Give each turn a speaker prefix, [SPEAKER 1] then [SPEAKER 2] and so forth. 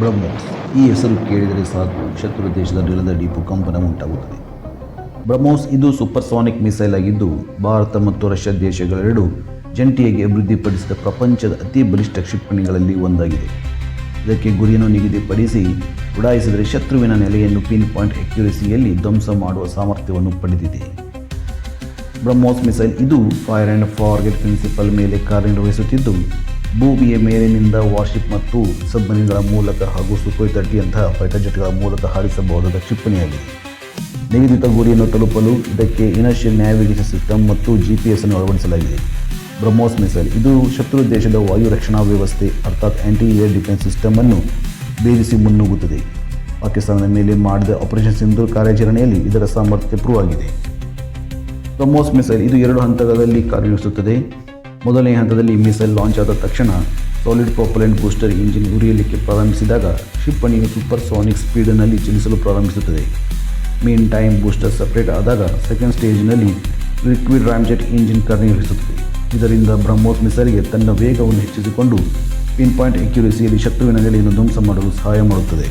[SPEAKER 1] ಬ್ರಹ್ಮೋಸ್ ಈ ಹೆಸರು ಕೇಳಿದರೆ ಸಾಕು ಶತ್ರು ದೇಶದ ನೆಲದಲ್ಲಿ ಭೂಕಂಪನ ಉಂಟಾಗುತ್ತದೆ. ಬ್ರಹ್ಮೋಸ್ ಇದು ಸೂಪರ್ಸಾನಿಕ್ ಮಿಸೈಲ್ ಆಗಿದ್ದು ಭಾರತ ಮತ್ತು ರಷ್ಯಾ ದೇಶಗಳೆರಡು ಜಂಟಿಯಾಗಿ ಅಭಿವೃದ್ಧಿಪಡಿಸಿದ ಪ್ರಪಂಚದ ಅತಿ ಬಲಿಷ್ಠ ಕ್ಷಿಪಣಿಗಳಲ್ಲಿ ಒಂದಾಗಿದೆ. ಇದಕ್ಕೆ ಗುರಿಯನ್ನು ನಿಗದಿಪಡಿಸಿ ಉಡಾಯಿಸಿದರೆ ಶತ್ರುವಿನ ನೆಲೆಯನ್ನು ಪಿನ್ ಪಾಯಿಂಟ್ ಅಕ್ಯುರಸಿಯಲ್ಲಿ ಧ್ವಂಸ ಮಾಡುವ ಸಾಮರ್ಥ್ಯವನ್ನು ಪಡೆದಿದೆ. ಬ್ರಹ್ಮೋಸ್ ಮಿಸೈಲ್ ಇದು ಫೈರ್ ಆ್ಯಂಡ್ ಫಾರ್ಗೆಟ್ ಪ್ರಿನ್ಸಿಪಲ್ ಮೇಲೆ ಕಾರ್ಯನಿರ್ವಹಿಸುತ್ತಿದ್ದು ಭೂಮಿಯ ಮೇಲಿನಿಂದ ವಾರ್ಶಿಪ್ ಮತ್ತು ಸಬ್ಮರೀನ್ಗಳ ಮೂಲಕ ಹಾಗೂ ಸುಖೋಯ್ 30 ಫೈಟರ್ ಜೆಟ್ಗಳ ಮೂಲಕ ಹಾರಿಸಬಹುದಾದ ಕ್ಷಿಪಣಿಯಾಗಿದೆ. ನಿಗದಿತ ಗುರಿಯನ್ನು ತಲುಪಲು ಇದಕ್ಕೆ ಇನರ್ಷಿಯಲ್ ನ್ಯಾವಿಗೇಷನ್ ಸಿಸ್ಟಮ್ ಮತ್ತು GPS ಅನ್ನು ಅಳವಡಿಸಲಾಗಿದೆ. ಬ್ರಹ್ಮೋಸ್ ಮಿಸೈಲ್ ಇದು ಶತ್ರು ದೇಶದ ವಾಯು ರಕ್ಷಣಾ ವ್ಯವಸ್ಥೆ ಅರ್ಥಾತ್ ಆಂಟಿ ಏರ್ ಡಿಫೆನ್ಸ್ ಸಿಸ್ಟಮ್ ಅನ್ನು ಭೇದಿಸಿ ಮುನ್ನುಗ್ಗುತ್ತದೆ. ಪಾಕಿಸ್ತಾನದ ಮೇಲೆ ಮಾಡಿದ ಆಪರೇಷನ್ ಸಿಂಧೂರ್ ಕಾರ್ಯಾಚರಣೆಯಲ್ಲಿ ಇದರ ಸಾಮರ್ಥ್ಯ ಪ್ರೂವ್ ಆಗಿದೆ. ಬ್ರಹ್ಮೋಸ್ ಮಿಸೈಲ್ ಇದು 2 ಹಂತಗಳಲ್ಲಿ ಕಾರ್ಯನಿರ್ವಹಿಸುತ್ತದೆ. ಮೊದಲನೇ ಹಂತದಲ್ಲಿ ಮಿಸೈಲ್ ಲಾಂಚ್ ಆದ ತಕ್ಷಣ ಸಾಲಿಡ್ ಪ್ರೊಪೆಲೆಂಟ್ ಬೂಸ್ಟರ್ ಇಂಜಿನ್ ಉರಿಯಲಿಕ್ಕೆ ಪ್ರಾರಂಭಿಸಿದಾಗ ಕ್ಷಿಪಣಿಯು ಸೂಪರ್ಸಾನಿಕ್ ಸ್ಪೀಡ್ನಲ್ಲಿ ಚಲಿಸಲು ಪ್ರಾರಂಭಿಸುತ್ತದೆ. ಮೀನ್ ಟೈಮ್ ಬೂಸ್ಟರ್ ಸಪರೇಟ್ ಆದಾಗ ಸೆಕೆಂಡ್ ಸ್ಟೇಜ್ನಲ್ಲಿ ಲಿಕ್ವಿಡ್ ರಾಮ್ಜೆಟ್ ಇಂಜಿನ್ ಕಾರ್ಯನಿರ್ವಹಿಸುತ್ತದೆ. ಇದರಿಂದ ಬ್ರಹ್ಮೋಸ್ ಮಿಸೈಲ್ಗೆ ತನ್ನ ವೇಗವನ್ನು ಹೆಚ್ಚಿಸಿಕೊಂಡು ಪಿನ್ ಪಾಯಿಂಟ್ ಅಕ್ಯುರಸಿಯಲ್ಲಿ ಶತ್ರುವಿನ ನೆಲೆಯನ್ನು ಧ್ವಂಸ ಮಾಡಲು ಸಹಾಯ ಮಾಡುತ್ತದೆ.